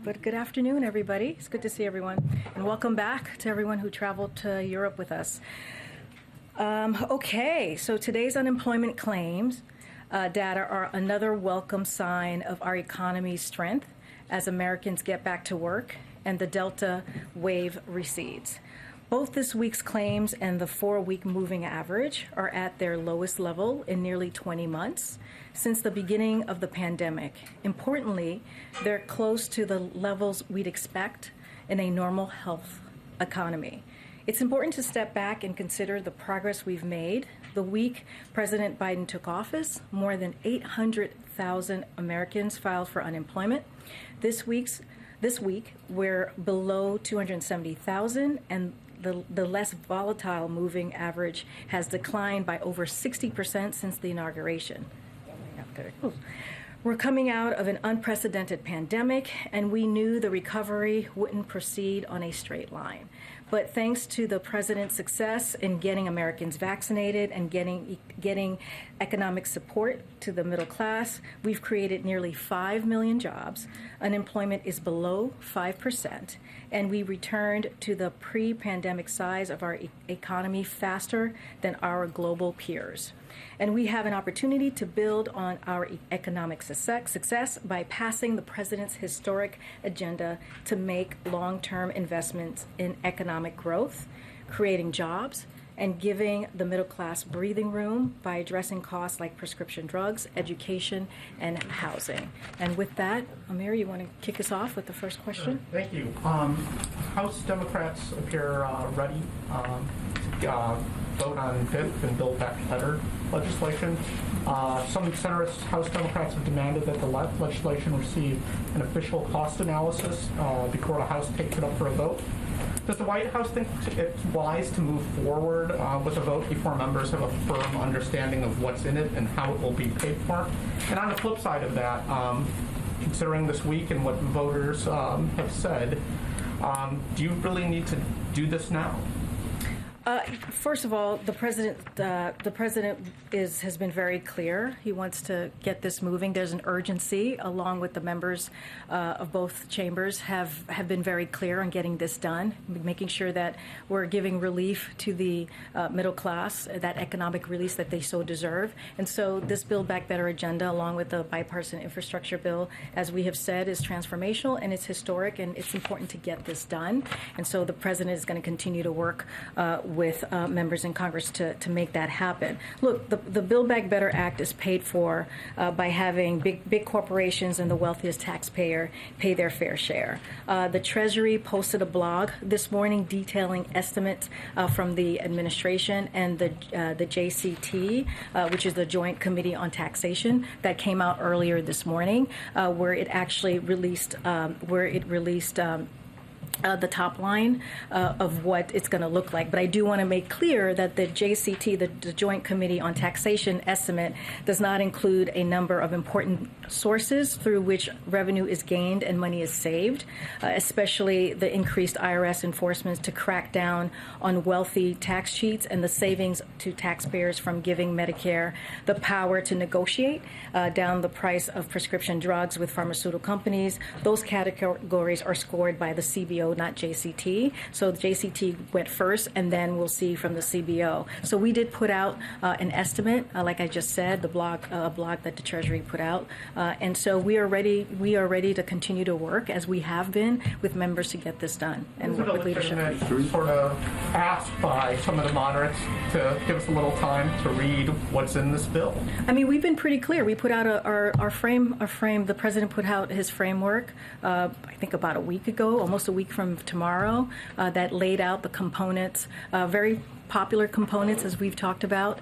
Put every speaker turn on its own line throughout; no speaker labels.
But good afternoon, everybody. It's good to see everyone. And welcome back to everyone who traveled to Europe with us. Okay, so today's unemployment claims data are another welcome sign of our economy's strength as Americans get back to work and the Delta wave recedes. Both this week's claims and the 4-week moving average are at their lowest level in nearly 20 months since the beginning of the pandemic. Importantly, they're close to the levels we'd expect in a normal health economy. It's important to step back and consider the progress we've made. The week President Biden took office, more than 800,000 Americans filed for unemployment. This week, we're below 270,000, and the less volatile moving average has declined by over 60% since the inauguration. We're coming out of an unprecedented pandemic, and we knew the recovery wouldn't proceed on a straight line. But thanks to the president's success in getting Americans vaccinated and getting economic support to the middle class, we've created nearly 5 million jobs. Unemployment is below 5%, and we returned to the pre-pandemic size of our economy faster than our global peers. And we have an opportunity to build on our economic success by passing the president's historic agenda to make long-term investments in economic growth, creating jobs, and giving the middle class breathing room by addressing costs like prescription drugs, education, and housing. And with that, Amir, you want to kick us off with the first question?
Thank you. House Democrats appear ready to vote on BIF and Build Back Better legislation. Some centrist House Democrats have demanded that the legislation receive an official cost analysis before the House takes it up for a vote. Does the White House think it's wise to move forward with a vote before members have a firm understanding of what's in it and how it will be paid for? And on the flip side of that, considering this week and what voters have said, do you really need to do this now?
First of all, the president has been very clear. He wants to get this moving. There's an urgency, along with the members of both chambers have been very clear on getting this done, making sure that we're giving relief to the middle class, that economic release that they so deserve. And so this Build Back Better agenda, along with the bipartisan infrastructure bill, as we have said, is transformational and it's historic, and it's important to get this done. And so the president is going to continue to work with members in Congress to make that happen. Look, the Build Back Better Act is paid for by having big corporations and the wealthiest taxpayer pay their fair share. The Treasury posted a blog this morning detailing estimates from the administration and the JCT, which is the Joint Committee on Taxation, that came out earlier this morning, where it actually released the top line of what it's going to look like. But I do want to make clear that the JCT, the Joint Committee on Taxation estimate, does not include a number of important sources through which revenue is gained and money is saved, especially the increased IRS enforcement to crack down on wealthy tax cheats and the savings to taxpayers from giving Medicare the power to negotiate down the price of prescription drugs with pharmaceutical companies. Those categories are scored by the CBO, not JCT. So the JCT went first, and then we'll see from the CBO. So we did put out an estimate, like I just said, the blog that the Treasury put out, and so we are ready. We are ready to continue to work as we have been with members to get this done and work with leadership.
Sort of asked by some of the moderates to give us a little time to read what's in this bill.
I mean, we've been pretty clear. We put out our frame. The president put out his framework, I think about a week ago, almost a week from tomorrow, that laid out the components, very popular components, as we've talked about,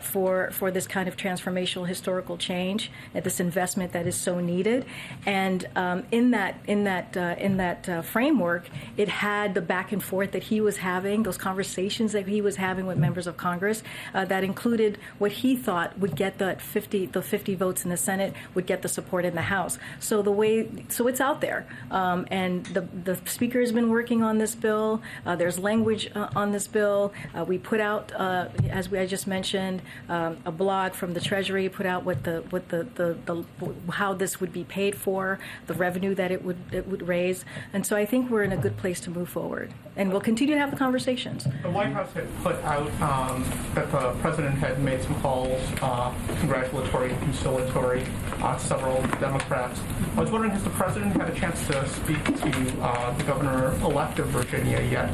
for this kind of transformational historical change, this investment that is so needed. And in that framework, it had the back and forth that he was having, those conversations that he was having with members of Congress, that included what he thought would get the 50 votes in the Senate, would get the support in the House. So it's out there, and the Speaker has been working on this bill. There's language on this bill. We put out, as I just mentioned, a blog from the Treasury, put out what how this would be paid for, the revenue that it would raise, and so I think we're in a good place to move forward, and we'll continue to have the conversations.
The White House had put out that the president had made some calls, congratulatory and conciliatory, several Democrats. I was wondering, has the president had a chance to speak to the governor-elect of Virginia yet?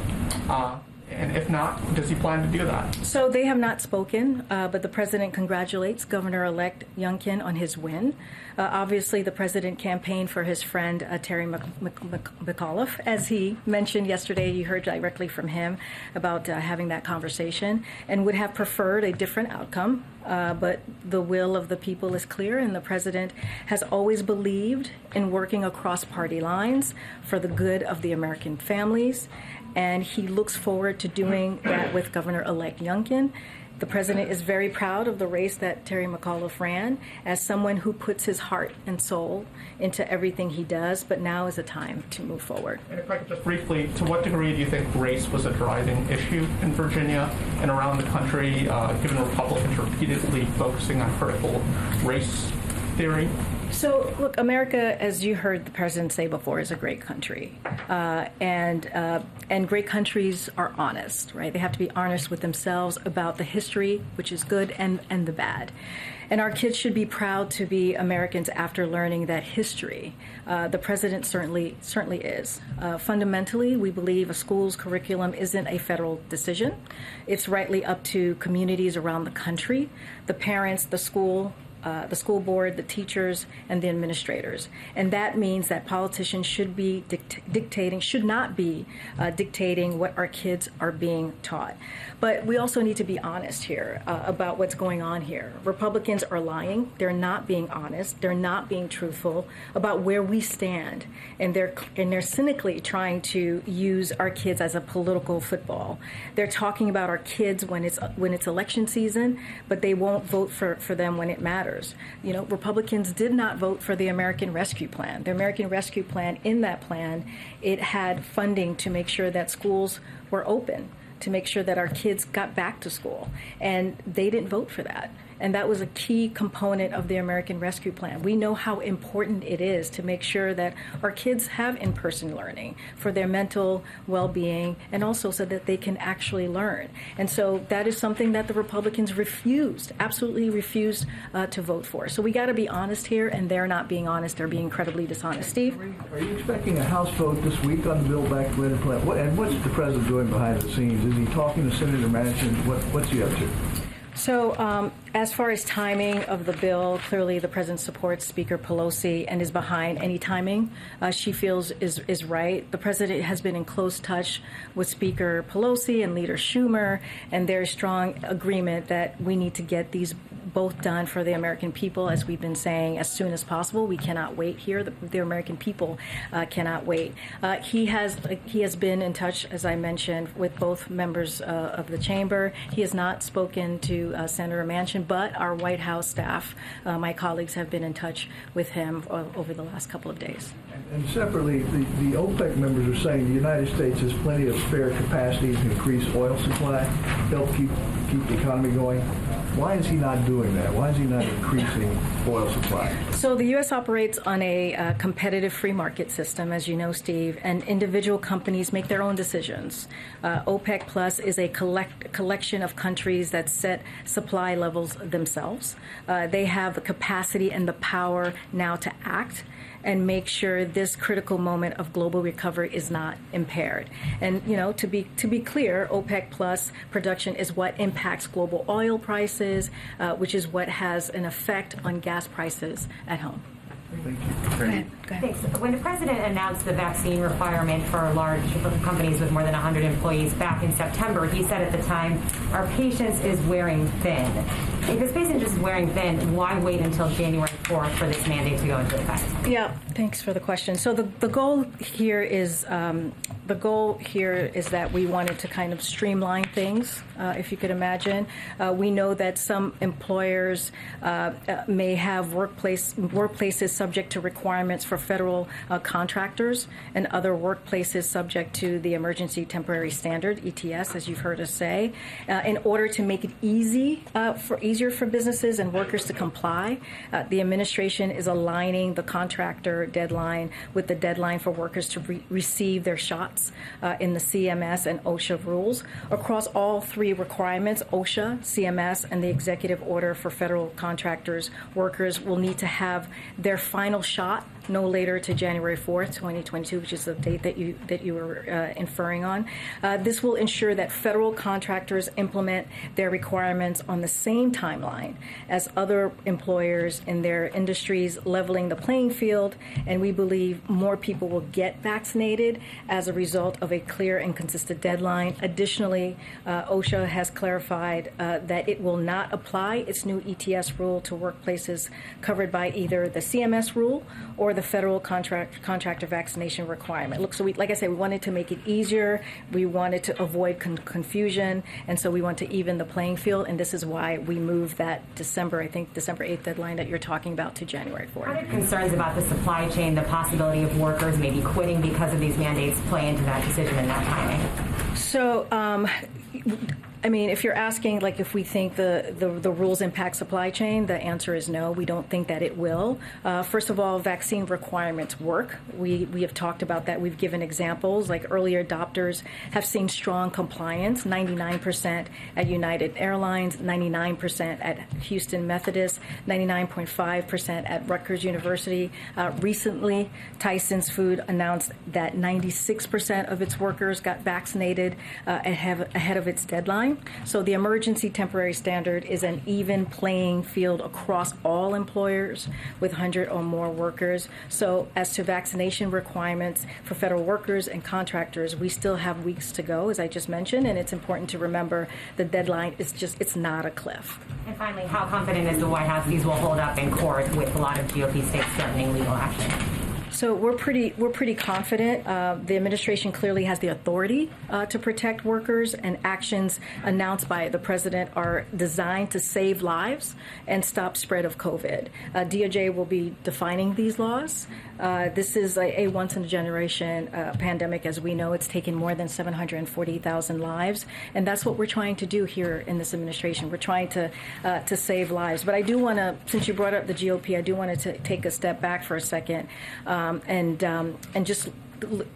And if not, does he plan to do that? So
they have not spoken, but the president congratulates Governor-elect Youngkin on his win. Obviously, the president campaigned for his friend Terry McAuliffe. As he mentioned yesterday, you heard directly from him about having that conversation and would have preferred a different outcome. But the will of the people is clear, and the president has always believed in working across party lines for the good of the American families, and he looks forward to doing that with Governor-elect Youngkin. The president is very proud of the race that Terry McAuliffe ran as someone who puts his heart and soul into everything he does, but now is a time to move forward.
And if I could just briefly, to what degree do you think race was a driving issue in Virginia and around the country, given Republicans repeatedly focusing on critical race theory?
So, look, America, as you heard the president say before, is a great country. And great countries are honest, right? They have to be honest with themselves about the history, which is good, and the bad. And our kids should be proud to be Americans after learning that history. The president certainly is. Fundamentally, we believe a school's curriculum isn't a federal decision. It's rightly up to communities around the country, the parents, the school board, the teachers, and the administrators. And that means that politicians should be should not be dictating what our kids are being taught. But we also need to be honest here about what's going on here. Republicans are lying. They're not being honest. They're not being truthful about where we stand. And they're cynically trying to use our kids as a political football. They're talking about our kids when it's election season, but they won't vote for them when it matters. You know, Republicans did not vote for the American Rescue Plan. The American Rescue Plan, in that plan, it had funding to make sure that schools were open, to make sure that our kids got back to school. And they didn't vote for that. And that was a key component of the American Rescue Plan. We know how important it is to make sure that our kids have in-person learning for their mental well-being and also so that they can actually learn. And so that is something that the Republicans absolutely refused to vote for. So we got to be honest here, and they're not being honest. They're being incredibly dishonest. Steve?
Are you expecting a House vote this week on the Build Back Better plan? And what's the president doing behind the scenes? Is he talking to Senator Manchin? What's he up to?
So as far as timing of the bill, clearly the president supports Speaker Pelosi and is behind any timing she feels is right. The president has been in close touch with Speaker Pelosi and Leader Schumer, and there's strong agreement that we need to get these both done for the American people, as we've been saying, as soon as possible. We cannot wait here. The American people cannot wait. He has been in touch, as I mentioned, with both members of the chamber. He has not spoken to Senator Manchin, but our White House staff, my colleagues, have been in touch with him over the last couple of days.
And separately, the OPEC members are saying the United States has plenty of spare capacity to increase oil supply, help keep the economy going. Why is he not doing that? Why is he not increasing oil supply?
So the U.S. operates on a competitive free market system, as you know, Steve, and individual companies make their own decisions. OPEC Plus is a collection of countries that set supply levels themselves. They have the capacity and the power now to act and make sure this critical moment of global recovery is not impaired. And, you know, to be clear, OPEC Plus production is what impacts global oil prices, which is what has an effect on gas prices at home.
Thank you.
Go ahead.
Thanks. When the president announced the vaccine requirement for large companies with more than 100 employees back in September, he said at the time, our patience is wearing thin. If it's based on just wearing thin, why wait until January 4th for this mandate to go into effect?
Yeah, thanks for the question. So the goal here is that we wanted to kind of streamline things, if you could imagine. We know that some employers may have workplaces subject to requirements for federal contractors and other workplaces subject to the Emergency Temporary Standard, ETS, as you've heard us say. In order to make it easier for businesses and workers to comply, the administration is aligning the contractor deadline with the deadline for workers to receive their shots in the CMS and OSHA rules. Across all three requirements, OSHA, CMS, and the executive order for federal contractors, workers will need to have their final shot no later to January 4th, 2022, which is the date that you were inferring on. This will ensure that federal contractors implement their requirements on the same timeline as other employers in their industries, leveling the playing field, and we believe more people will get vaccinated as a result of a clear and consistent deadline. Additionally, OSHA has clarified that it will not apply its new ETS rule to workplaces covered by either the CMS rule or the federal contractor vaccination requirement. Look, so like I said, we wanted to make it easier. We wanted to avoid confusion, and so we want to even the playing field, and this is why we moved that December 8th deadline that you're talking about to January 4th.
How did concerns about the supply chain, the possibility of workers maybe quitting because of these mandates play into that decision and that timing?
So, I mean, if you're asking, like, if we think the rules impact supply chain, the answer is no. We don't think that it will. First of all, vaccine requirements work. We have talked about that. We've given examples, like earlier adopters have seen strong compliance, 99% at United Airlines, 99% at Houston Methodist, 99.5% at Rutgers University. Recently, Tyson's Food announced that 96% of its workers got vaccinated ahead of its deadline. So the Emergency Temporary Standard is an even playing field across all employers with 100 or more workers. So as to vaccination requirements for federal workers and contractors, we still have weeks to go, as I just mentioned, and it's important to remember the deadline is it's not a cliff.
And finally, how confident is the White House these will hold up in court with a lot of GOP states threatening legal action?
So we're pretty confident. The administration clearly has the authority to protect workers, and actions announced by the president are designed to save lives and stop spread of COVID. DOJ will be defining these laws. This is a once-in-a-generation pandemic. As we know, it's taken more than 740,000 lives, and that's what we're trying to do here in this administration. We're trying to save lives. But I do want to, since you brought up the GOP, I do want to take a step back for a second and just,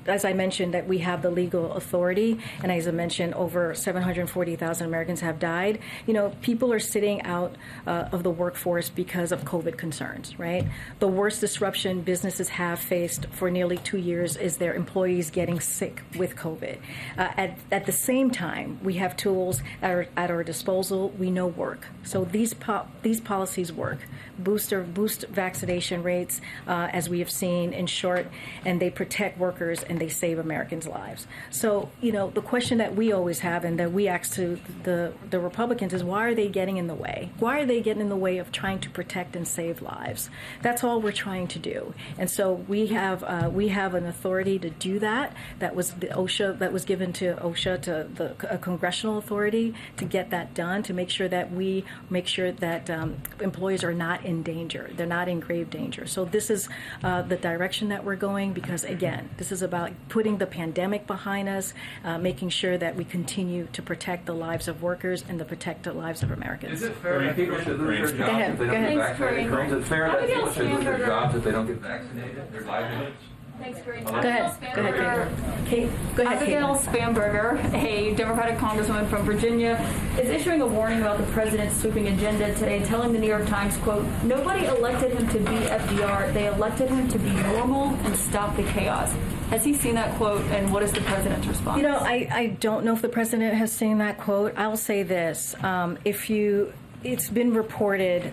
as I mentioned, that we have the legal authority, and as I mentioned, over 740,000 Americans have died. You know, people are sitting out of the workforce because of COVID concerns, right? The worst disruption businesses have faced for nearly 2 years is their employees getting sick with COVID. At the same time, we have tools at our disposal we know work. So these policies work. Boost vaccination rates, as we have seen, in short, and they protect workers and they save Americans' lives. So, you know, the question that we always have and that we ask to the Republicans is, why are they getting in the way? Why are they getting in the way of trying to protect and save lives? That's all we're trying to do. And so we have an authority to do that. That was the OSHA, that was given to OSHA, to a congressional authority to get that done, to make sure that employees are not in danger. They're not in grave danger. So this is the direction that we're going, because, again, this is about putting the pandemic behind us, making sure that we continue to protect the lives of workers and to protect the lives of Americans.
Is it fair that people should lose their jobs if they don't get vaccinated? Is it fair that people should lose their jobs if they don't get vaccinated? Their livelihoods?
Thanks, Karine.
Go ahead. Kate. Go ahead,
Abigail Spamberger, a Democratic congresswoman from Virginia, is issuing a warning about the president's sweeping agenda today, telling the New York Times, quote, "Nobody elected him to be FDR. They elected him to be normal and stop the chaos." Has he seen that quote, and what is the president's response?
You know, I don't know if the president has seen that quote. I'll say this. It's been reported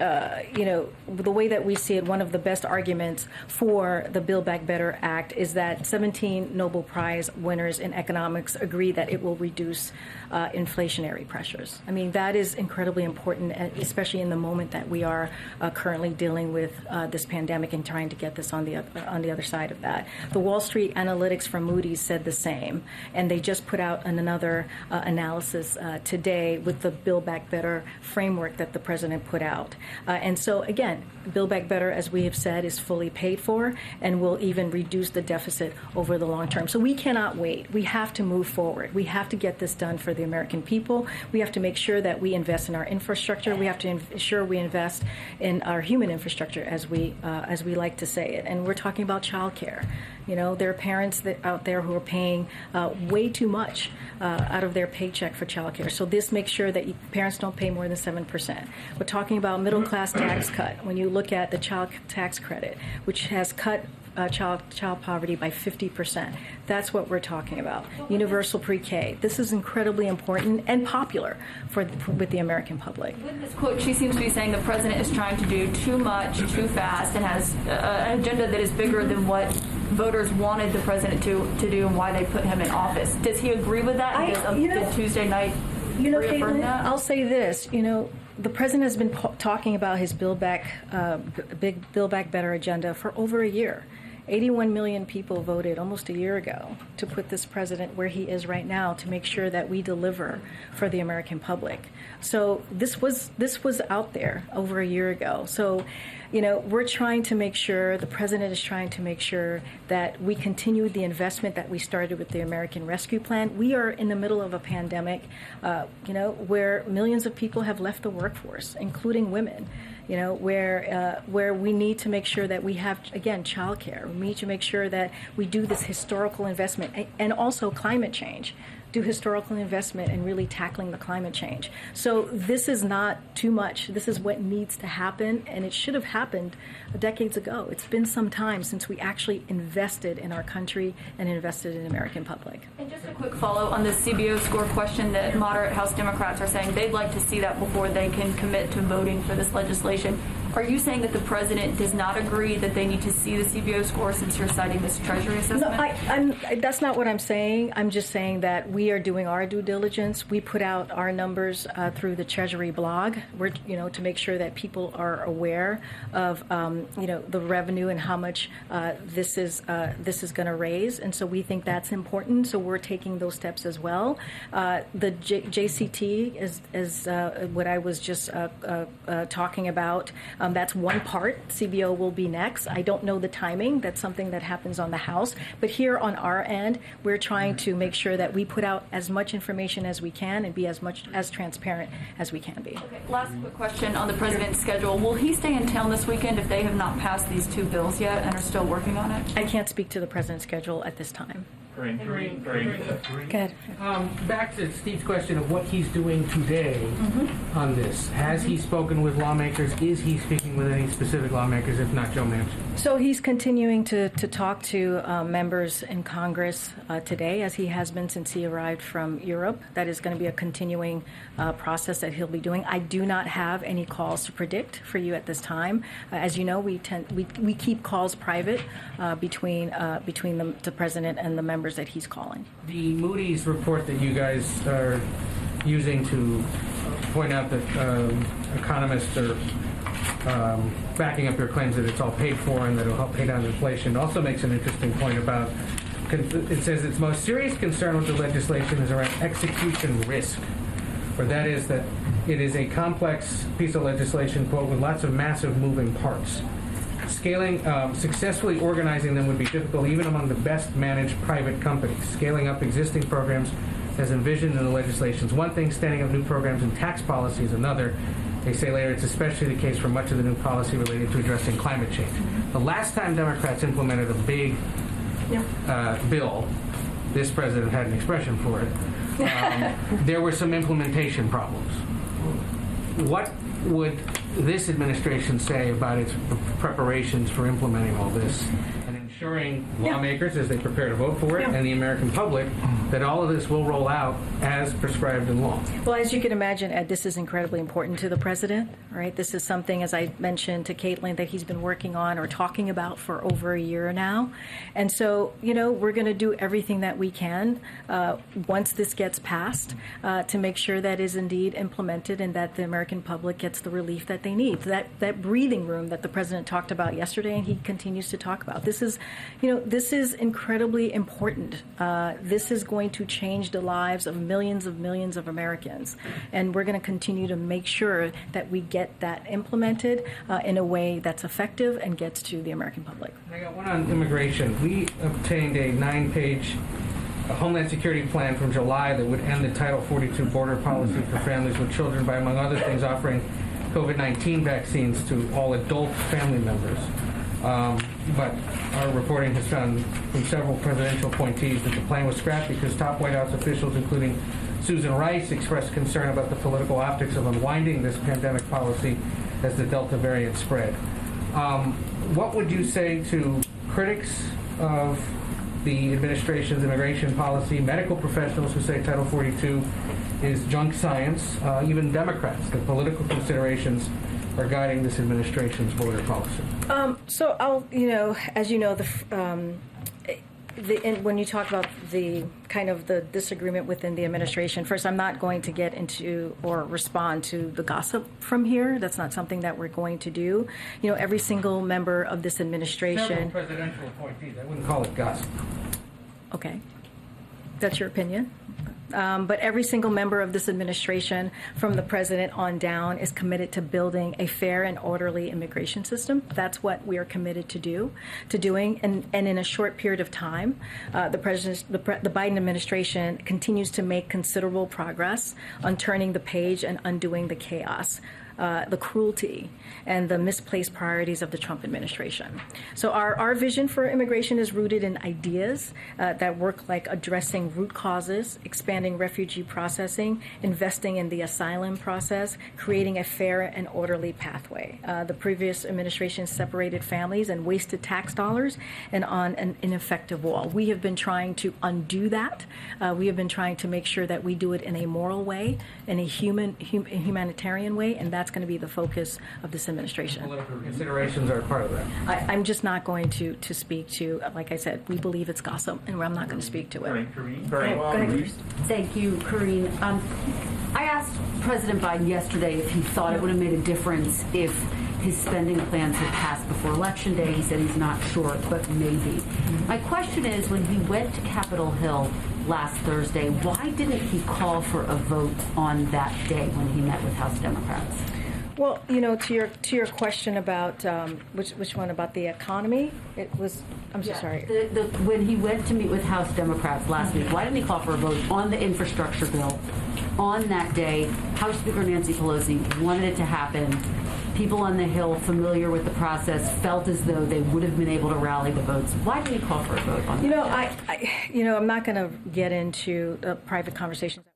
the way that we see it, one of the best arguments for the Build Back Better Act is that 17 Nobel Prize winners in economics agree that it will reduce inflationary pressures. I mean, that is incredibly important, especially in the moment that we are currently dealing with this pandemic and trying to get this on the other side of that. The Wall Street Analytics from Moody's said the same, and they just put out another analysis today with the Build Back Better framework that the president put out. And so, again, Build Back Better, as we have said, is fully paid for and will even reduce the deficit over the long term. So we cannot wait. We have to move forward. We have to get this done for the American people. We have to make sure that we invest in our infrastructure. We have to ensure we invest in our human infrastructure, as we like to say it. And we're talking about childcare. There are parents out there who are paying way too much out of their paycheck for childcare. So this makes sure that parents don't pay more than 7%. We're talking about middle-class tax cut. When you look at the child tax credit, which has cut child poverty by 50%. That's what we're talking about. Universal pre-K. This is incredibly important and popular with the American public.
With this quote, she seems to be saying the president is trying to do too much, too fast, and has an agenda that is bigger than what voters wanted the president to do and why they put him in office. Does he agree with that? Did Tuesday night reaffirm that?
I'll say this. The president has been talking about his Build Back Better agenda for over a year. 81 million people voted almost a year ago to put this president where he is right now, to make sure that we deliver for the American public. So this was out there over a year ago. So, we're trying to make sure, the president is trying to make sure that we continue the investment that we started with the American Rescue Plan. We are in the middle of a pandemic, where millions of people have left the workforce, including women. Where we need to make sure that we have, again, childcare. We need to make sure that we do this historical investment, and also climate change. Do historical investment in really tackling the climate change. So this is not too much. This is what needs to happen, and it should have happened decades ago. It's been some time since we actually invested in our country and invested in the American public.
And just a quick follow on the CBO score question that moderate House Democrats are saying they'd like to see that before they can commit to voting for this legislation. Are you saying that the president does not agree that they need to see the CBO score, since you're citing this Treasury assessment?
No, that's not what I'm saying. I'm just saying that we are doing our due diligence. We put out our numbers through the Treasury blog, to make sure that people are aware of, the revenue and how much this is going to raise. And so we think that's important. So we're taking those steps as well. The JCT is what I was just talking about. That's one part. CBO will be next. I don't know the timing. That's something that happens on the House. But here on our end, we're trying to make sure that we put out as much information as we can and be as transparent as we can be.
Okay. Last quick question on the president's schedule. Will he stay in town this weekend if they have not passed these two bills yet and are still working on it?
I can't speak to the president's schedule at this time.
Karine.
Go ahead.
Back to Steve's question of what he's doing today on this. Has he spoken with lawmakers? Is he speaking with any specific lawmakers, if not Joe Manchin?
So he's continuing to talk to members in Congress today, as he has been since he arrived from Europe. That is going to be a continuing process that he'll be doing. I do not have any calls to predict for you at this time. As you know, we keep calls private between the president and the members that he's calling.
The Moody's report that you guys are using to point out that economists are backing up your claims that it's all paid for and that it'll help pay down inflation also makes an interesting point about, it says its most serious concern with the legislation is around execution risk, or that is that it is a complex piece of legislation, quote, with lots of massive moving parts. Successfully organizing them would be difficult even among the best managed private companies. Scaling up existing programs as envisioned in the legislation is one thing, standing up new programs and tax policy is another. They say later it's especially the case for much of the new policy related to addressing climate change. The last time Democrats implemented a big bill, this president had an expression for it, there were some implementation problems. What would this administration say about its preparations for implementing all this and assuring lawmakers as they prepare to vote for it and the American public that all of this will roll out as prescribed in law.
Well, as you can imagine, Ed, this is incredibly important to the president, right? This is something, as I mentioned to Caitlin, that he's been working on or talking about for over a year now. And so, we're going to do everything that we can once this gets passed to make sure that is indeed implemented and that the American public gets the relief that they need. That breathing room that the president talked about yesterday and he continues to talk about. This is incredibly important. This is going to change the lives of millions of Americans. And we're going to continue to make sure that we get that implemented in a way that's effective and gets to the American public.
I got one on immigration. We obtained a 9-page Homeland Security plan from July that would end the Title 42 border policy for families with children by, among other things, offering COVID-19 vaccines to all adult family members. But our reporting has found from several presidential appointees that the plan was scrapped because top White House officials, including Susan Rice, expressed concern about the political optics of unwinding this pandemic policy as the Delta variant spread. What would you say to critics of the administration's immigration policy, medical professionals who say Title 42 is junk science, even Democrats, the political considerations are guiding this administration's border policy?
So I'll, as you know, when you talk about the kind of the disagreement within the administration, first, I'm not going to get into or respond to the gossip from here. That's not something that we're going to do. Every single member of this administration.
Several presidential appointees. I wouldn't call it gossip.
Okay, that's your opinion. But every single member of this administration, from the president on down, is committed to building a fair and orderly immigration system. That's what we are committed to doing. And in a short period of time, the Biden administration continues to make considerable progress on turning the page and undoing the chaos, the cruelty, and the misplaced priorities of the Trump administration. So our vision for immigration is rooted in ideas that work like addressing root causes, expanding refugee processing, investing in the asylum process, creating a fair and orderly pathway. The previous administration separated families and wasted tax dollars and on an ineffective wall. We have been trying to undo that. We have been trying to make sure that we do it in a moral way, in a humanitarian way, and that's going to be the focus of this administration.
Political considerations are part of that.
I'm just not going to speak to, like I said, we believe it's gossip, and I'm not going to speak to it.
Karine?
Go ahead.
Thank you, Karine. I asked President Biden yesterday if he thought it would have made a difference if his spending plans had passed before Election Day. He said he's not sure, but maybe. My question is, when he went to Capitol Hill last Thursday, why didn't he call for a vote on that day when he met with House Democrats?
Well, to your question about which one about the economy, it was. I'm so sorry.
When he went to meet with House Democrats last week, why didn't he call for a vote on the infrastructure bill on that day? House Speaker Nancy Pelosi wanted it to happen. People on the Hill, familiar with the process, felt as though they would have been able to rally the votes. Why didn't he call for a vote on that day?
I'm not going to get into private conversations.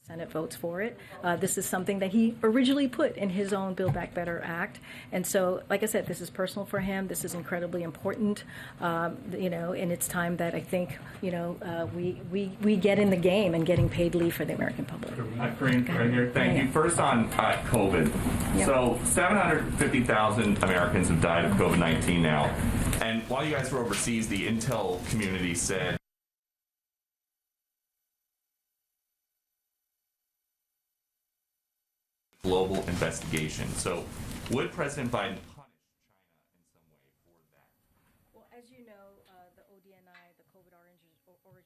Senate votes for it. This is something that he originally put in his own Build Back Better Act. And so, like I said, this is personal for him. This is incredibly important, and it's time that I think, we get in the game and getting paid leave for the American public.
Karine, right here. Thank you. First on COVID.
Yep.
So 750,000 Americans have died of COVID-19 now. And while you guys were overseas, the intel community said global investigation. So would President Biden punish China in some way for that?
Well, as you know, the ODNI, the COVID origins report,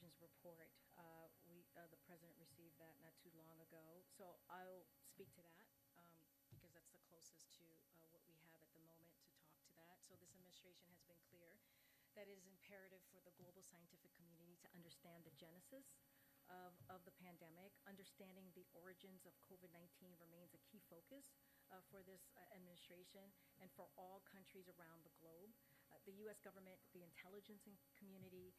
the president received that not too long ago. So I'll speak to that because that's the closest to what we have at the moment to talk to that. So this administration has been clear that it is imperative for the global scientific community to understand the genesis of the pandemic. Understanding the origins of COVID-19 remains a key focus for this administration and for all countries around the globe. The U.S. government, the intelligence community,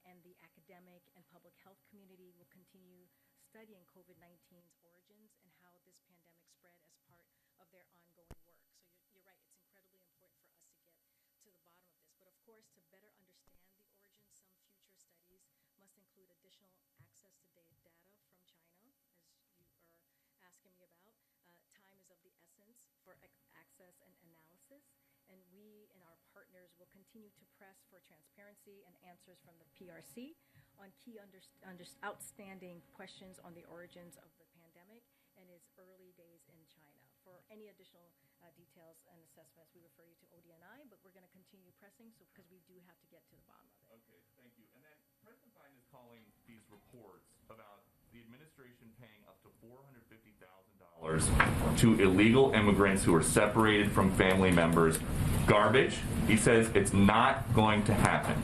and the academic and public health community will continue studying COVID-19's origins and how this pandemic spread as part of their ongoing work. So you're right, it's incredibly important for us to get to the bottom of this. But of course, to better understand the origins, some future studies must include additional access to data from China, as you are asking me about. Time is of the essence for access and analysis, and we and our partners will continue to press for transparency and answers from the PRC on key outstanding questions on the origins of the pandemic and its early days in China. For any additional details and assessments, we refer you to ODNI, but we're going to continue pressing because we do have to get to the bottom of it.
Okay, thank you. And then President Biden is calling these reports about the administration paying up to $450,000 to illegal immigrants who are separated from family members garbage. He says it's not going to happen.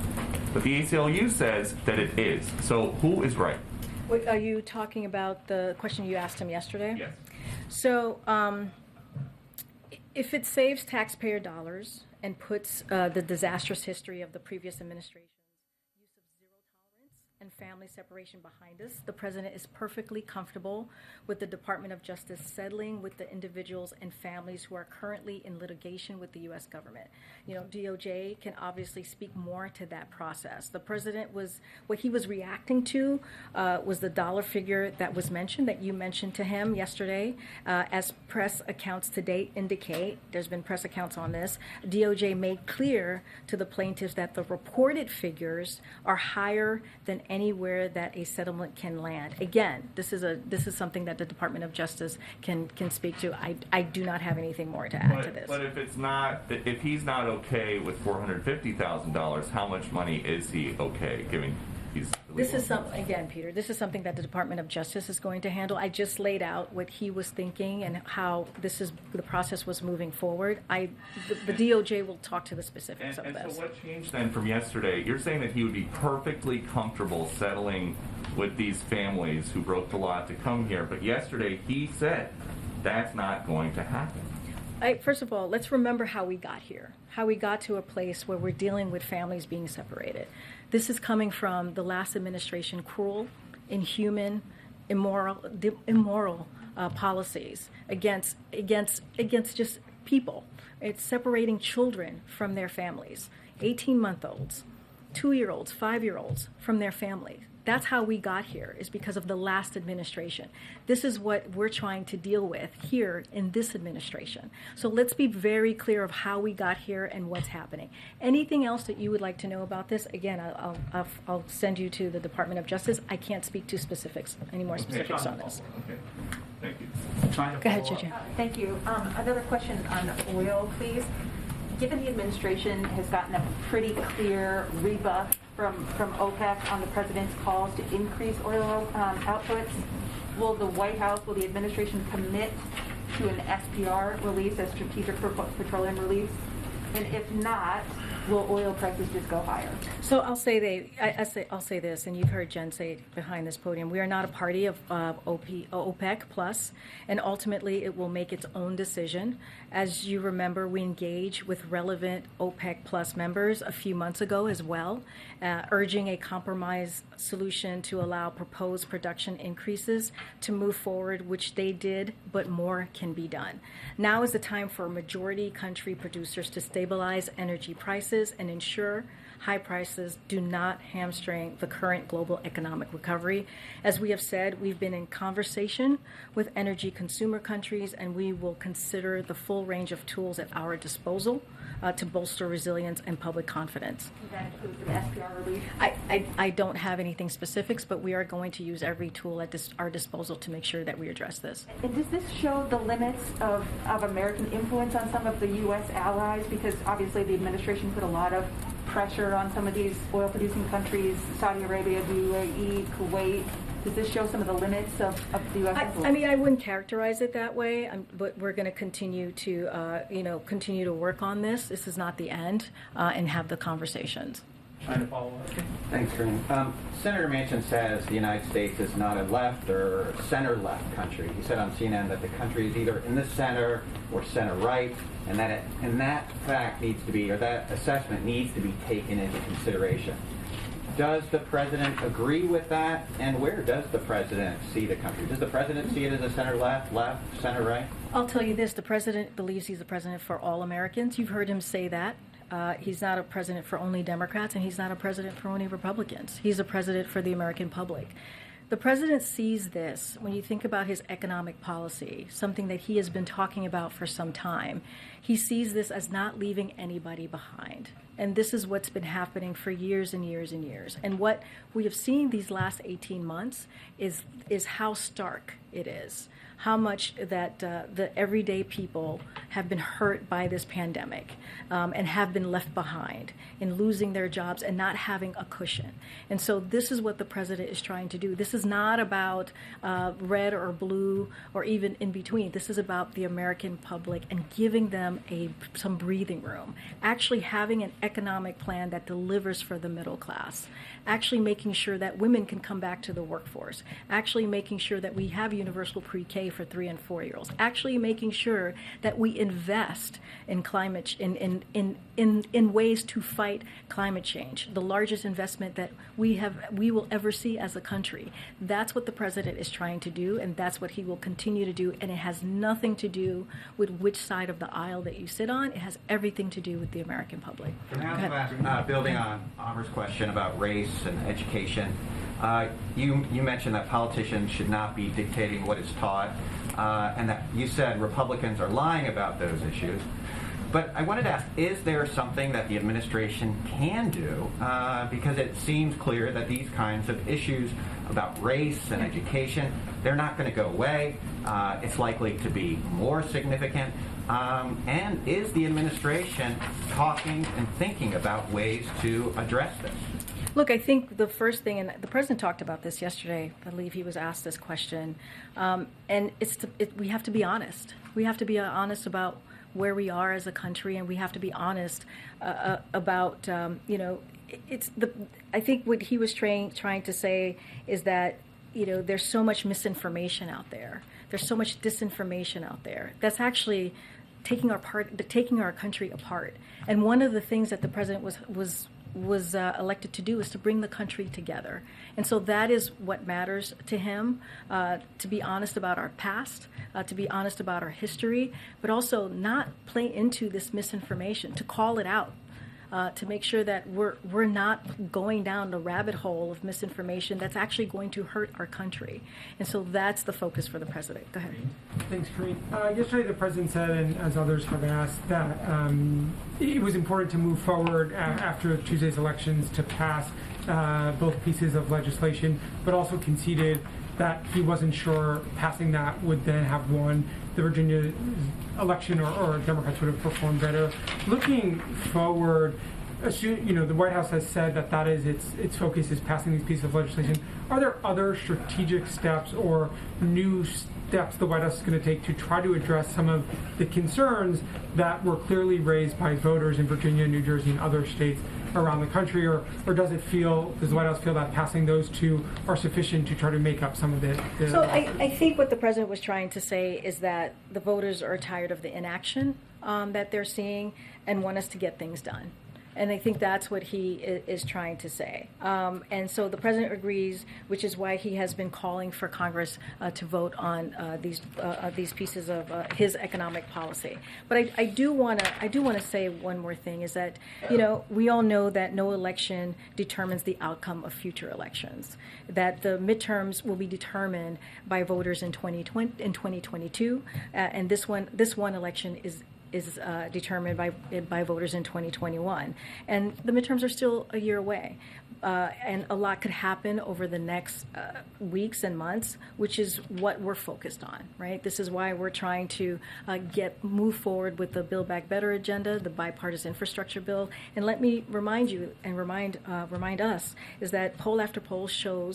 But the ACLU says that it is. So who is right?
Wait, are you talking about the question you asked him yesterday?
Yes.
So if it saves taxpayer dollars and puts the disastrous history of the previous administration's use of zero tolerance and family separation behind us, the president is perfectly comfortable with the Department of Justice settling with the individuals and families who are currently in litigation with the U.S. government. DOJ can obviously speak more to that process. The president what he was reacting to was the dollar figure that was mentioned, that you mentioned to him yesterday. As press accounts to date indicate, there's been press accounts on this, DOJ made clear to the plaintiffs that the reported figures are higher than anywhere that a settlement can land. Again, this is something that the Department of Justice can speak to. I do not have anything more to add to this.
But if he's not okay with $450,000, how much money is he okay giving these?
This is Peter, this is something that the Department of Justice is going to handle. I just laid out what he was thinking and how the process was moving forward. The DOJ will talk to the specifics of this.
So what changed then from yesterday? You're saying that he would be perfectly comfortable settling with these families who broke the law to come here, but yesterday he said that's not going to happen.
First of all, let's remember how we got here, how we got to a place where we're dealing with families being separated. This is coming from the last administration, cruel, inhuman, immoral policies against just people. It's separating children from their families, 18-month-olds, 2-year-olds, 5-year-olds from their families. That's how we got here, is because of the last administration. This is what we're trying to deal with here in this administration. So let's be very clear of how we got here and what's happening. Anything else that you would like to know about this, again, I'll send you to the Department of Justice. I can't speak to any more specifics on this.
Okay, thank you.
Go ahead, Gigi.
Thank you. Another question on oil, please. Given the administration has gotten a pretty clear rebuff from OPEC on the president's calls to increase oil outputs, will the administration commit to an SPR release, a strategic petroleum release? And if not, will oil prices just go higher?
So I'll say I'll say this, and you've heard Jen say it behind this podium. We are not a party of OPEC plus, and ultimately it will make its own decision. As you remember, we engaged with relevant OPEC plus members a few months ago as well, urging a compromise solution to allow proposed production increases to move forward, which they did, but more can be done. Now is the time for majority country producers to stabilize energy prices and ensure high prices do not hamstring the current global economic recovery. As we have said, we've been in conversation with energy consumer countries, and we will consider the full range of tools at our disposal to bolster resilience and public confidence.
Does that include the SPR relief?
I don't have anything specifics, but we are going to use every tool at our disposal to make sure that we address this.
And does this show the limits of American influence on some of the U.S. allies? Because obviously the administration put a lot of pressure on some of these oil-producing countries, Saudi Arabia, the UAE, Kuwait. Does this show some of the limits of the U.S. influence?
I mean, I wouldn't characterize it that way, but we're going to continue to, continue to work on this. This is not the end, and have the conversations.
Trying to follow up.
Thanks, Karine. Senator Manchin says the United States is not a left or center-left country. He said on CNN that the country is either in the center or center-right, and that fact needs to be, or that assessment needs to be taken into consideration. Does the president agree with that? And where does the president see the country? Does the president see it as a center-left, left, center-right?
I'll tell you this: the president believes he's the president for all Americans. You've heard him say that. He's not a president for only Democrats, and he's not a president for only Republicans. He's a president for the American public. The president sees this when you think about his economic policy, something that he has been talking about for some time. He sees this as not leaving anybody behind. And this is what's been happening for years and years and years. And what we have seen these last 18 months is how stark it is. How much that the everyday people have been hurt by this pandemic and have been left behind in losing their jobs and not having a cushion. And so this is what the president is trying to do. This is not about red or blue or even in between. This is about the American public and giving them some breathing room, actually having an economic plan that delivers for the middle class, actually making sure that women can come back to the workforce, actually making sure that we have universal pre-K for 3- and 4-year-olds, actually making sure that we invest in climate in ways to fight climate change, the largest investment that we will ever see as a country. That's what the president is trying to do, and that's what he will continue to do. And it has nothing to do with which side of the aisle that you sit on. It has everything to do with the American public.
Building on Amar's question about race and education, you mentioned that politicians should not be dictating what is taught, and that you said Republicans are lying about those issues. But I wanted to ask, is there something that the administration can do? Because it seems clear that these kinds of issues about race and education, they're not going to go away. It's likely to be more significant. And is the administration talking and thinking about ways to address this?
Look, I think the first thing, and the president talked about this yesterday, I believe he was asked this question, and we have to be honest. We have to be honest about where we are as a country, and we have to be honest about, I think what he was trying to say is that, there's so much misinformation out there. There's so much disinformation out there. That's actually taking our country apart. And one of the things that the president was elected to do is to bring the country together. And so that is what matters to him, to be honest about our past, to be honest about our history, but also not play into this misinformation, to call it out, to make sure that we're not going down the rabbit hole of misinformation that's actually going to hurt our country. And so that's the focus for the president. Go ahead.
Thanks, Karine. Yesterday the president said, and as others have asked, that it was important to move forward after Tuesday's elections to pass both pieces of legislation, but also conceded that he wasn't sure passing that would then have won the Virginia election, or Democrats would have performed better. Looking forward, the White House has said that is its focus is passing these pieces of legislation. Are there other strategic steps or new steps the White House is going to take to try to address some of the concerns that were clearly raised by voters in Virginia, New Jersey, and other states around the country, or does the White House feel that passing those two are sufficient to try to make up some of the
So I think what the president was trying to say is that the voters are tired of the inaction that they're seeing and want us to get things done. And I think that's what he is trying to say. And so the president agrees, which is why he has been calling for Congress to vote on these pieces of his economic policy. But I do want to say one more thing is that, we all know that no election determines the outcome of future elections, that the midterms will be determined by voters in 2022, and this one election is determined by voters in 2021. And the midterms are still a year away. And a lot could happen over the next weeks and months, which is what we're focused on, right? This is why we're trying to move forward with the Build Back Better agenda, the bipartisan infrastructure bill. And let me remind you and remind us is that poll after poll showed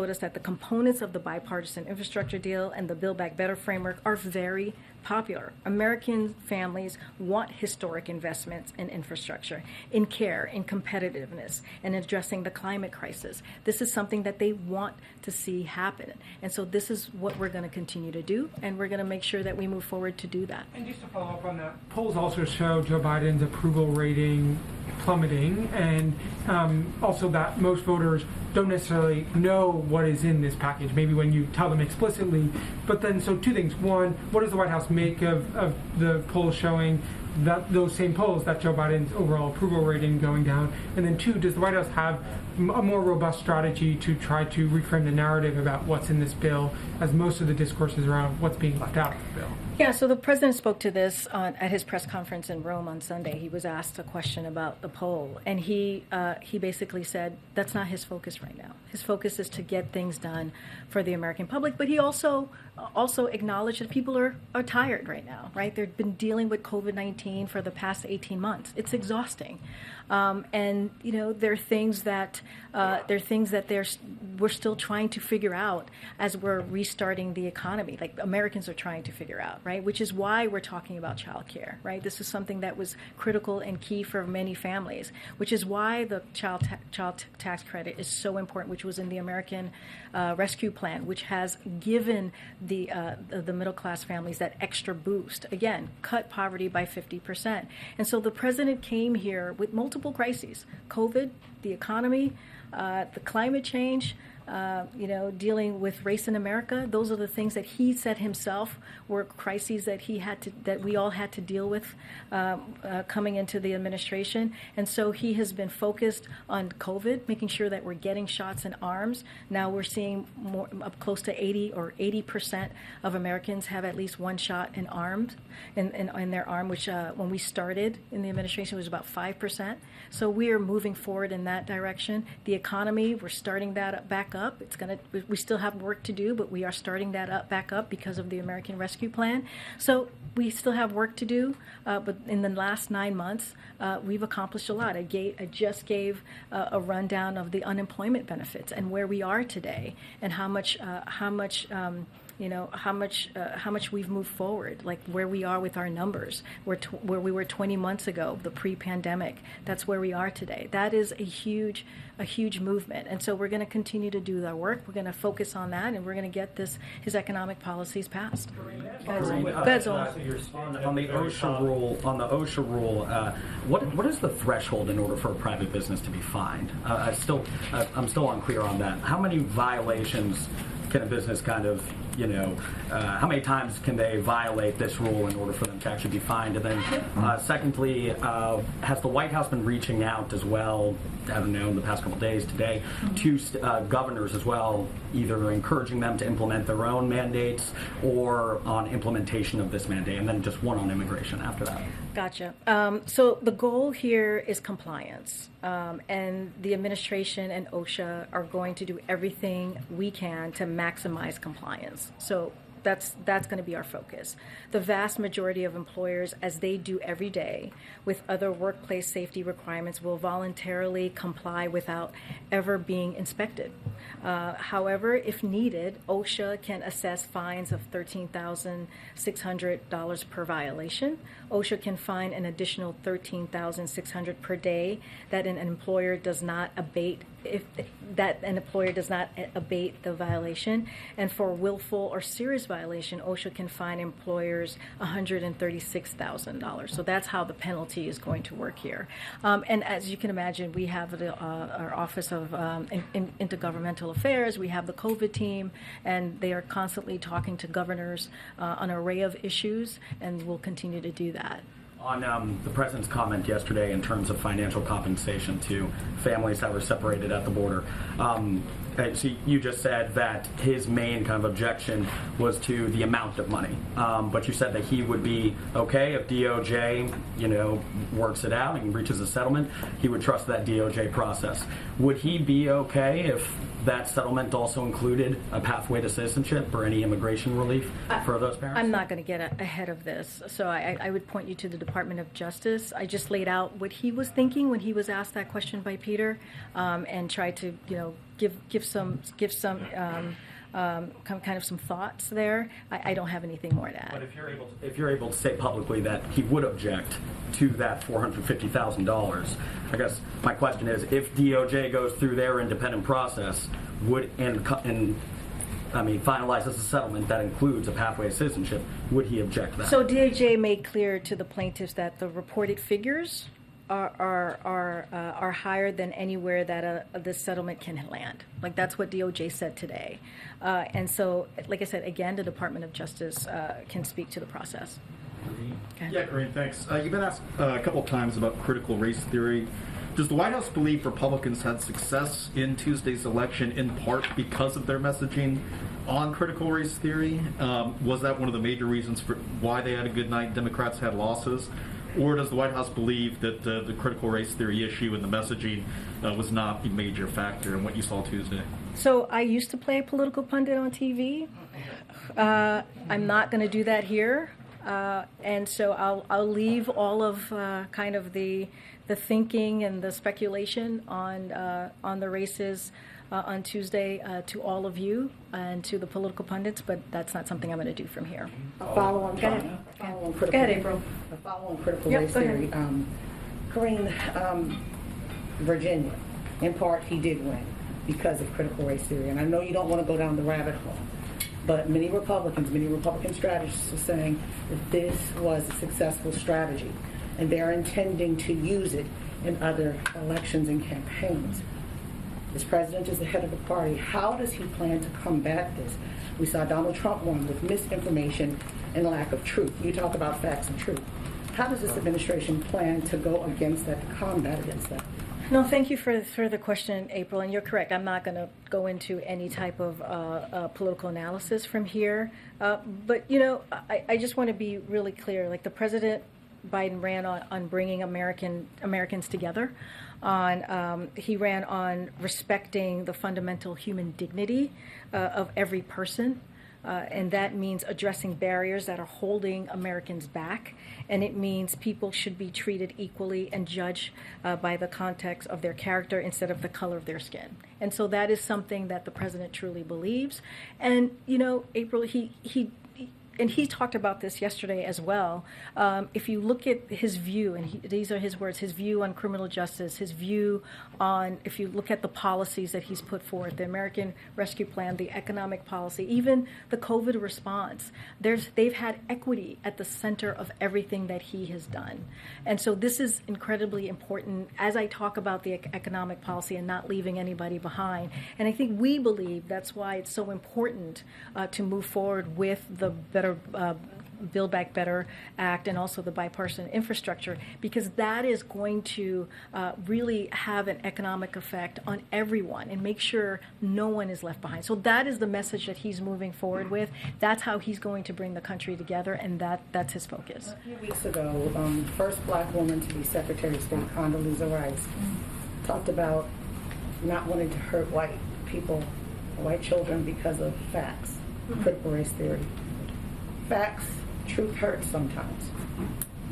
us that the components of the bipartisan infrastructure deal and the Build Back Better framework are very popular. American families want historic investments in infrastructure, in care, in competitiveness, and addressing the climate crisis. This is something that they want to see happen. And so this is what we're going to continue to do, and we're going to make sure that we move forward to do that.
And just to follow up on that, polls also show Joe Biden's approval rating plummeting, and also that most voters don't necessarily know what is in this package, maybe when you tell them explicitly. But then, so two things. One, what does the White House make of the polls showing that those same polls, that Joe Biden's overall approval rating going down? And then two, does the White House have a more robust strategy to try to reframe the narrative about what's in this bill, as most of the discourse is around what's being left out of the bill?
Yeah, so the president spoke to this at his press conference in Rome on Sunday. He was asked a question about the poll, and he basically said that's not his focus right now. His focus is to get things done for the American public, but he also acknowledged that people are tired right now, right? They've been dealing with COVID-19 for the past 18 months. It's exhausting. And there are things that we're still trying to figure out as we're restarting the economy, like Americans are trying to figure out, right? Which is why we're talking about childcare, right? This is something that was critical and key for many families, which is why the child tax credit is so important, which was in the American Rescue Plan, which has given the middle class families that extra boost. Again, cut poverty by 50%. And so the president came here with multiple crises: COVID, the economy, the climate change, dealing with race in America. Those are the things that he said himself were crises that we all had to deal with coming into the administration. And so he has been focused on COVID, making sure that we're getting shots in arms. Now we're seeing up close to 80% of Americans have at least one shot in arms, in their arm, which when we started in the administration was about 5%. So we are moving forward in that direction. The economy, we're starting that back up. We still have work to do, but we are starting that back up because of the American Rescue Plan. So we still have work to do, but in the last 9 months, we've accomplished a lot. I just gave a rundown of the unemployment benefits and where we are today, and how much we've moved forward, like where we are with our numbers, where we were 20 months ago, the pre-pandemic. That's where we are today. That is a huge movement. And so we're going to continue to do our work. We're going to focus on that, and we're going to get his economic policies passed. That's all.
On the OSHA rule, what is the threshold in order for a private business to be fined? I'm still unclear on that. How many violations can a business how many times can they violate this rule in order for them to actually be fined? And then secondly, has the White House been reaching out as well, I don't know, in the past couple of days, today, to governors as well, either encouraging them to implement their own mandates or on implementation of this mandate? And then just one on immigration after that.
Gotcha. So the goal here is compliance, and the administration and OSHA are going to do everything we can to maximize compliance. So that's going to be our focus. The vast majority of employers, as they do every day with other workplace safety requirements, will voluntarily comply without ever being inspected. However, if needed, OSHA can assess fines of $13,600 per violation. OSHA can fine an additional $13,600 per day that an employer does not abate the violation. And for willful or serious violation, OSHA can fine employers $136,000. So that's how the penalty is going to work here. And as you can imagine, we have our Office of Intergovernmental Affairs, we have the COVID team, and they are constantly talking to governors on an array of issues, and we'll continue to do that.
On the president's comment yesterday in terms of financial compensation to families that were separated at the border, so you just said that his main kind of objection was to the amount of money, but you said that he would be okay if DOJ, works it out and reaches a settlement. He would trust that DOJ process. Would he be okay if that settlement also included a pathway to citizenship or any immigration relief for those parents?
I'm not going to get ahead of this, so I would point you to the Department of Justice. I just laid out what he was thinking when he was asked that question by Peter, and tried to give some kind of some thoughts there. I don't have anything more to add.
But if you're able to say publicly that he would object to that $450,000, I guess my question is, if DOJ goes through their independent process, finalizes a settlement that includes a pathway to citizenship, would he object to that?
So DOJ made clear to the plaintiffs that the reported figures are higher than anywhere that this settlement can land. Like, that's what DOJ said today. And so, like I said, again, the Department of Justice can speak to the process. Okay.
Yeah, Karine, thanks. You've been asked a couple of times about critical race theory. Does the White House believe Republicans had success in Tuesday's election in part because of their messaging on critical race theory? Was that one of the major reasons for why they had a good night, Democrats had losses? Or does the White House believe that the critical race theory issue and the messaging was not a major factor in what you saw Tuesday?
So I used to play political pundit on TV. I'm not going to do that here. And so I'll leave all of kind of the thinking and the speculation on the races on Tuesday to all of you and to the political pundits, but that's not something I'm going to do from here.
Follow on critical race theory. Karine, Virginia, in part, he did win because of critical race theory. And I know you don't want to go down the rabbit hole, but many Republican strategists are saying that this was a successful strategy, and they're intending to use it in other elections and campaigns. This president is the head of the party. How does he plan to combat this? We saw Donald Trump won with misinformation and lack of truth. You talk about facts and truth. How does this administration plan to go against that, to combat against that?
No, thank you for the question, April, and you're correct. I'm not going to go into any type of political analysis from here. But, I just want to be really clear. Like, the President Biden ran on bringing Americans together. He ran on respecting the fundamental human dignity of every person. And that means addressing barriers that are holding Americans back. And it means people should be treated equally and judged by the context of their character instead of the color of their skin. And so that is something that the president truly believes. And, April, he talked about this yesterday as well. If you look at his view, and these are his words, his view on criminal justice, his view on, if you look at the policies that he's put forth, the American Rescue Plan, the economic policy, even the COVID response, they've had equity at the center of everything that he has done. And so this is incredibly important as I talk about the economic policy and not leaving anybody behind. And I think we believe that's why it's so important to move forward with the Build Back Better Act and also the bipartisan infrastructure, because that is going to really have an economic effect on everyone and make sure no one is left behind. So that is the message that he's moving forward with. That's how he's going to bring the country together, and that's his focus.
A few weeks ago, first black woman to be Secretary of State, Condoleezza Rice, talked about not wanting to hurt white people, white children, because of facts, critical race theory. facts, truth hurts sometimes.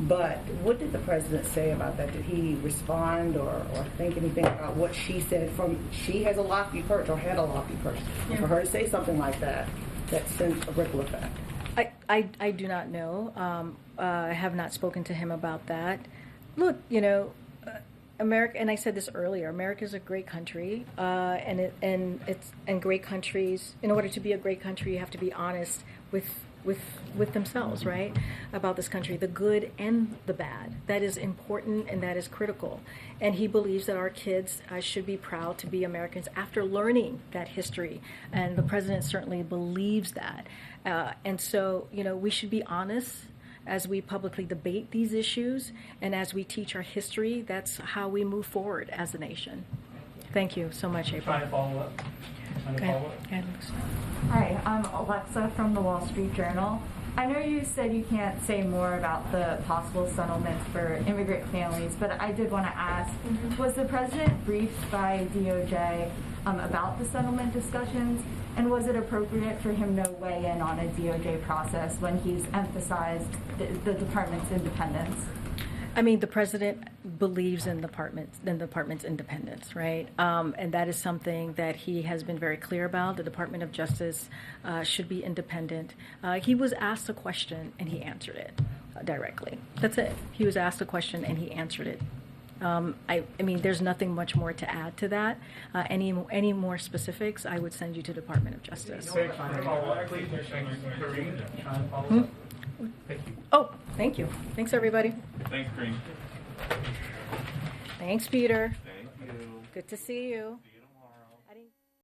But what did the president say about that? Did he respond or think anything about what she said? She has a lofty perch, or had a lofty perch. And for her to say something like that, that sent a ripple effect.
I do not know. I have not spoken to him about that. Look, America, and I said this earlier, America is a great country, and great countries, in order to be a great country, you have to be honest with themselves, right? About this country, the good and the bad. That is important and that is critical. And he believes that our kids should be proud to be Americans after learning that history. And the president certainly believes that. And so, we should be honest as we publicly debate these issues and as we teach our history. That's how we move forward as a nation. Thank you so much, April.
Trying to follow up.
Hi, I'm Alexa from the Wall Street Journal. I know you said you can't say more about the possible settlements for immigrant families, but I did want to ask, was the president briefed by DOJ about the settlement discussions, and was it appropriate for him to weigh in on a DOJ process when he's emphasized the department's independence?
I mean, the president believes in the department's independence, right? And that is something that he has been very clear about. The Department of Justice should be independent. He was asked a question and he answered it directly. That's it. He was asked a question and he answered it. I mean, there's nothing much more to add to that. Any more specifics, I would send you to Department of Justice.
Thank you.
Oh, thank you. Thanks, everybody.
Thanks, Karine.
Thanks, Peter.
Thank you.
Good to see you.